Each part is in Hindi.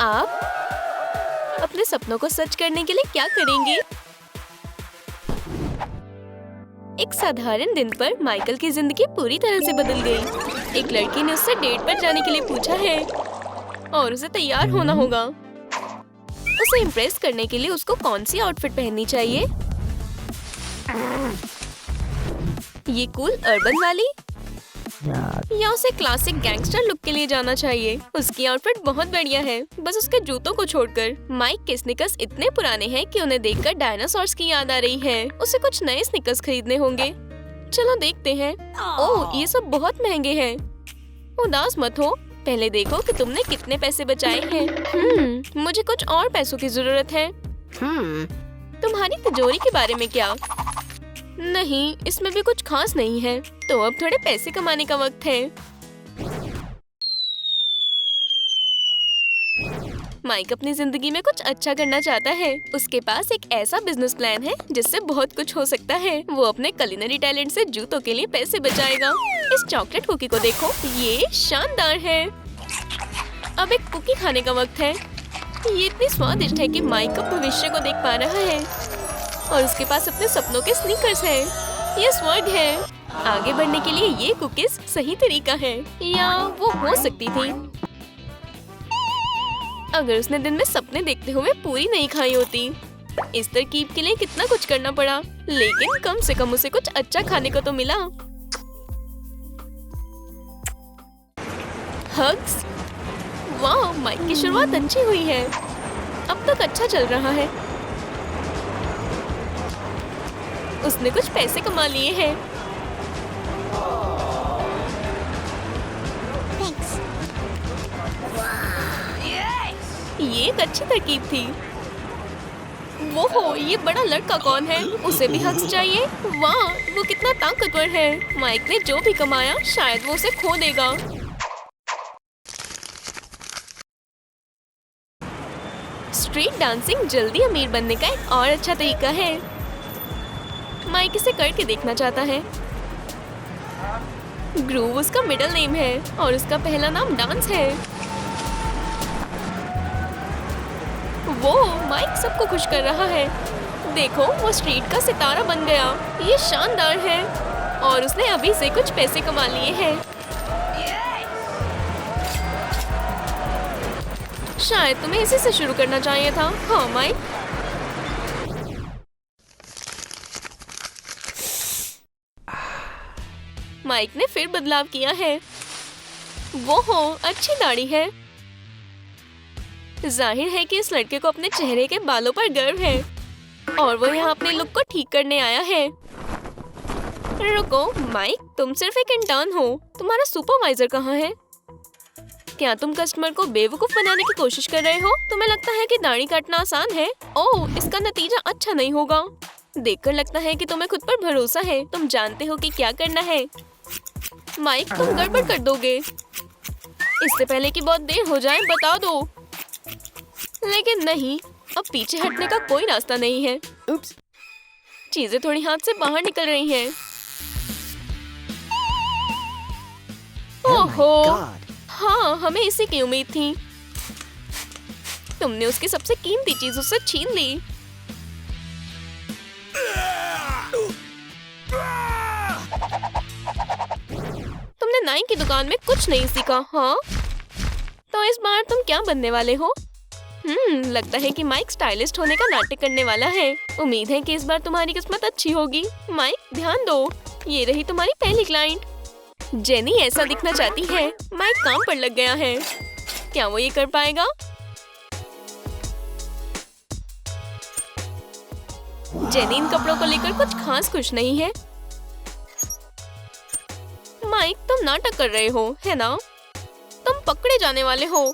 आप अपने सपनों को सच करने के लिए क्या करेंगे? एक साधारण दिन पर माइकल की जिंदगी पूरी तरह से बदल गई। एक लड़की ने उससे डेट पर जाने के लिए पूछा है और उसे तैयार होना होगा। उसे इम्प्रेस करने के लिए उसको कौन सी आउटफिट पहननी चाहिए? ये कूल अर्बन वाली या उसे क्लासिक गैंगस्टर लुक के लिए जाना चाहिए? उसकी आउटफिट बहुत बढ़िया है, बस उसके जूतों को छोड़कर। माइक के स्नीकर्स इतने पुराने हैं कि उन्हें देखकर डायनासोर्स की याद आ रही है। उसे कुछ नए स्नीकर्स खरीदने होंगे। चलो देखते हैं। ओह, ये सब बहुत महंगे हैं। उदास मत हो, पहले देखो कि तुमने कितने पैसे बचाए हैं। मुझे कुछ और पैसों की जरूरत है। तुम्हारी तिजोरी के बारे में क्या? नहीं, इसमें भी कुछ खास नहीं है। तो अब थोड़े पैसे कमाने का वक्त है। माइक अपनी जिंदगी में कुछ अच्छा करना चाहता है। उसके पास एक ऐसा बिजनेस प्लान है जिससे बहुत कुछ हो सकता है। वो अपने कुलिनरी टैलेंट से जूतों के लिए पैसे बचाएगा। इस चॉकलेट कुकी को देखो, ये शानदार है। अब एक कुकी खाने का वक्त है। ये इतनी स्वादिष्ट है कि माइक अब भविष्य को देख पा रहा है और उसके पास अपने सपनों के स्नीकर्स हैं। ये स्वर्ग है। आगे बढ़ने के लिए ये कुकीज सही तरीका है, या वो हो सकती थी अगर उसने दिन में सपने देखते हुए पूरी नहीं खाई होती। इस तरकीब के लिए कितना कुछ करना पड़ा, लेकिन कम से कम उसे कुछ अच्छा खाने को तो मिला। हग्स। वाह, माइक की शुरुआत अच्छी हुई है। अब तक अच्छा चल रहा है। उसने कुछ पैसे कमा लिए हैं। ये एक अच्छी तरकीब थी। वो हो, ये बड़ा लड़का कौन है? उसे भी हग्स चाहिए। वाह, वो कितना ताकतवर है। माइक ने जो भी कमाया शायद वो उसे खो देगा। स्ट्रीट डांसिंग जल्दी अमीर बनने का एक और अच्छा तरीका है। माइक इसे करके देखना चाहता है। ग्रूव उसका मिडिल नेम है और उसका पहला नाम डांस है। वो माइक सबको खुश कर रहा है। देखो, वो स्ट्रीट का सितारा बन गया। ये शानदार है और उसने अभी से कुछ पैसे कमा लिए हैं। शायद तुम्हें इसी से शुरू करना चाहिए था। हाँ माइक। माइक ने फिर बदलाव किया है। वो हो, अच्छी दाढ़ी है। जाहिर है कि इस लड़के को अपने चेहरे के बालों पर गर्व है और वो यहाँ अपने लुक को ठीक करने आया है। रुको माइक, तुम सिर्फ एक इंटर्न हो। तुम्हारा सुपरवाइजर कहाँ है? क्या तुम कस्टमर को बेवकूफ बनाने की कोशिश कर रहे हो? तुम्हें लगता है कि दाढ़ी काटना आसान है? ओह, इसका नतीजा अच्छा नहीं होगा। देखकर लगता है कि तुम्हें खुद पर भरोसा है। तुम जानते हो कि क्या करना है। माइक, तुम गड़बड़ कर दोगे। इससे पहले कि बहुत देर हो जाए, बता दो। लेकिन नहीं, अब पीछे हटने का कोई रास्ता नहीं है। उप्स। चीजें थोड़ी हाथ से बाहर निकल रही हैं। ओहो, हाँ, हमें इसी की उम्मीद थी। तुमने उसकी सबसे कीमती चीज उससे छीन ली। तुमने नाई की दुकान में कुछ नहीं सीखा, हाँ? तो इस बार तुम क्या बनने वाले हो? लगता है कि माइक स्टाइलिस्ट होने का नाटक करने वाला है। उम्मीद है कि इस बार तुम्हारी किस्मत अच्छी होगी। माइक, ध्यान दो, ये रही तुम्हारी पहली क्लाइंट। जेनी ऐसा दिखना चाहती है। माइक काम पर लग गया है। क्या वो ये कर पाएगा? जेनी इन कपड़ों को लेकर कुछ खास खुश नहीं है। माइक, तुम नाटक कर रहे हो, है ना? तुम पकड़े जाने वाले हो।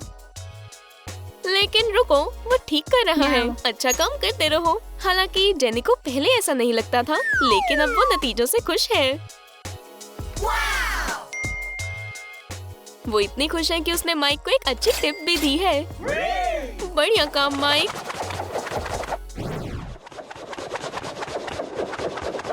लेकिन रुको, वो ठीक कर रहा है। अच्छा काम करते रहो। हालांकि जेनी को पहले ऐसा नहीं लगता था, लेकिन अब वो नतीजों से खुश है। वो इतनी खुश है कि उसने माइक को एक अच्छी टिप भी दी है। बढ़िया काम माइक।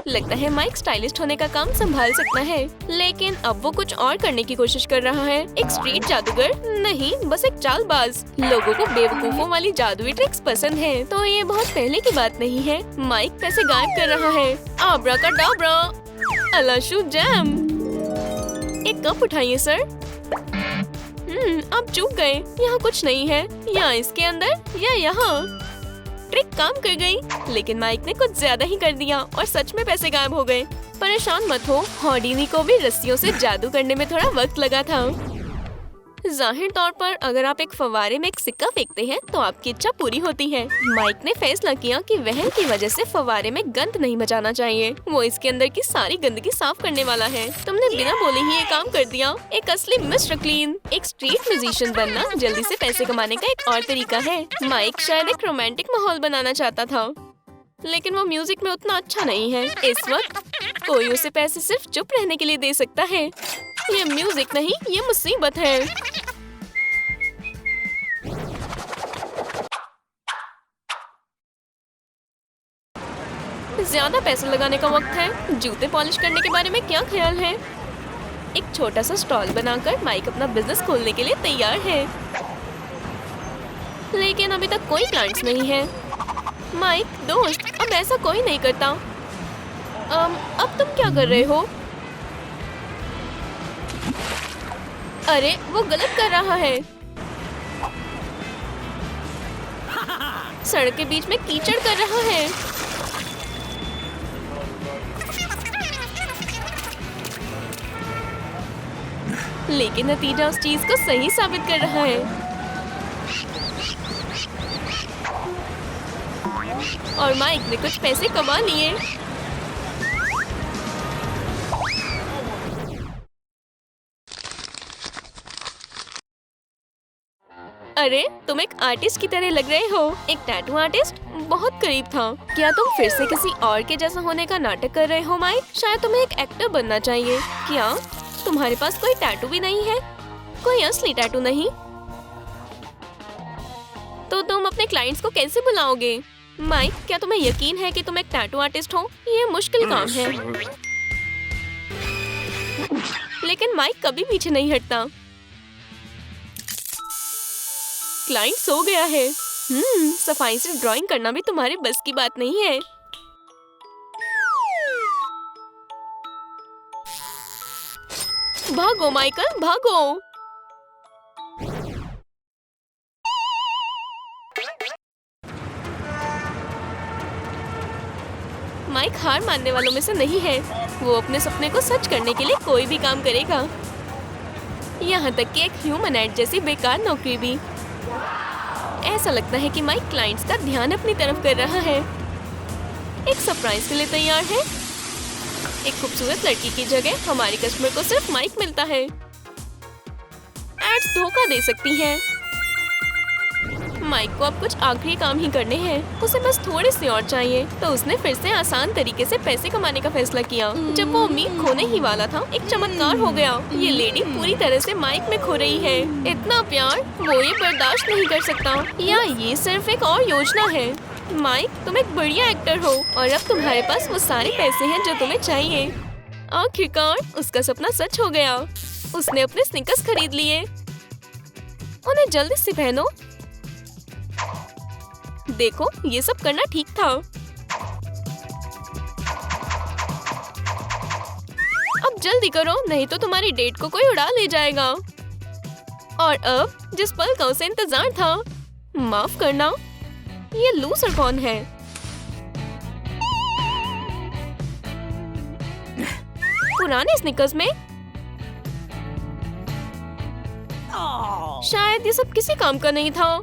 लगता है माइक स्टाइलिस्ट होने का काम संभाल सकता है, लेकिन अब वो कुछ और करने की कोशिश कर रहा है। एक स्ट्रीट जादूगर नहीं, बस एक चालबाज। लोगों को बेवकूफों वाली जादुई ट्रिक्स पसंद है, तो ये बहुत पहले की बात नहीं है। माइक पैसे गायब कर रहा है। आब्राकाडाब्रा, अलाशू जैम। एक कप उठाइए सर। आप चूक गए। यहाँ कुछ नहीं है, या इसके अंदर या यहाँ। ट्रिक काम कर गई, लेकिन माइक ने कुछ ज्यादा ही कर दिया और सच में पैसे गायब हो गए। परेशान मत हो, हॉडीनी को भी रस्सियों से जादू करने में थोड़ा वक्त लगा था। जाहिर तौर पर अगर आप एक फव्वारे में एक सिक्का फेंकते हैं तो आपकी इच्छा पूरी होती है। माइक ने फैसला किया कि वहन की वजह से फव्वारे में गंद नहीं बचाना चाहिए। वो इसके अंदर की सारी गंदगी साफ करने वाला है। तुमने बिना बोले ही ये काम कर दिया। एक असली मिस्टर क्लीन। एक स्ट्रीट म्यूजिशियन बनना जल्दी से पैसे कमाने का एक और तरीका है। माइक शायद एक रोमांटिक माहौल बनाना चाहता था, लेकिन वो म्यूजिक में उतना अच्छा नहीं है। इस वक्त कोई उसे पैसे सिर्फ चुप रहने के लिए दे सकता है। ये म्यूजिक नहीं, ये मुसीबत है। ज्यादा पैसे लगाने का वक्त है। जूते पॉलिश करने के बारे में क्या ख्याल है? एक छोटा सा स्टॉल बनाकर माइक अपना बिजनेस खोलने के लिए तैयार है, लेकिन अभी तक कोई क्लाइंट्स नहीं है। माइक दोस्त, अब ऐसा कोई नहीं करता। अब तुम क्या कर रहे हो? अरे वो गलत कर रहा है। सड़क के बीच में कीचड़ कर रहा है। लेकिन नतीजा उस चीज को सही साबित कर रहा है। और माइक ने कुछ पैसे कमा लिए। अरे तुम एक आर्टिस्ट की तरह लग रहे हो। एक टैटू आर्टिस्ट? बहुत करीब था। क्या तुम फिर से किसी और के जैसा होने का नाटक कर रहे हो माइक? शायद तुम्हें एक एक्टर बनना चाहिए। क्या तुम्हारे पास कोई टैटू भी नहीं है? कोई असली टैटू नहीं? तो तुम अपने क्लाइंट्स को कैसे बुलाओगे? माइक, क्या तुम्हें यकीन है कि तुम एक टैटू आर्टिस्ट हो? ये मुश्किल काम है। लेकिन माइक कभी पीछे नहीं हटता। क्लाइंट सो गया है। सफाई से ड्राइंग करना भी तुम्हारे बस की बात नहीं है। भागो माइकल, भागो। माइक हार मानने वालों में से नहीं है। वो अपने सपने को सच करने के लिए कोई भी काम करेगा, यहाँ तक कि एक ह्यूमनएड जैसी बेकार नौकरी भी। ऐसा लगता है कि माइक क्लाइंट्स का ध्यान अपनी तरफ कर रहा है। एक सरप्राइज के लिए तैयार है। एक खूबसूरत लड़की की जगह हमारी कस्टमर को सिर्फ माइक मिलता है। एड्स धोखा दे सकती हैं। माइक को अब कुछ आखिरी काम ही करने हैं। उसे बस थोड़े से और चाहिए। तो उसने फिर से आसान तरीके से पैसे कमाने का फैसला किया। जब वो उम्मीद खोने ही वाला था, एक चमत्कार हो गया। ये लेडी पूरी तरह से माइक में खो रही है। इतना प्यार वो ये बर्दाश्त नहीं कर सकता। या ये सिर्फ एक और योजना है? माइक, तुम एक बढ़िया एक्टर हो और अब तुम्हारे पास वो सारे पैसे हैं जो तुम्हें चाहिए। आखिरकार उसका सपना सच हो गया। उसने अपने स्नीकर्स खरीद लिए। उन्हें जल्दी से पहनो। देखो, ये सब करना ठीक था। अब जल्दी करो, नहीं तो तुम्हारी डेट को कोई उड़ा ले जाएगा। और अब जिस पल का उसे इंतजार था, माफ करना, ये लूजर कौन है? पुराने स्नीकर्स में? शायद ये सब किसी काम का नहीं था।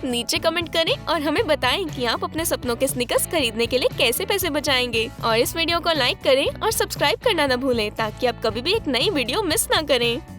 नीचे कमेंट करें और हमें बताएं कि आप अपने सपनों के स्नीकर्स खरीदने के लिए कैसे पैसे बचाएंगे। और इस वीडियो को लाइक करें और सब्सक्राइब करना न भूलें ताकि आप कभी भी एक नई वीडियो मिस ना करें।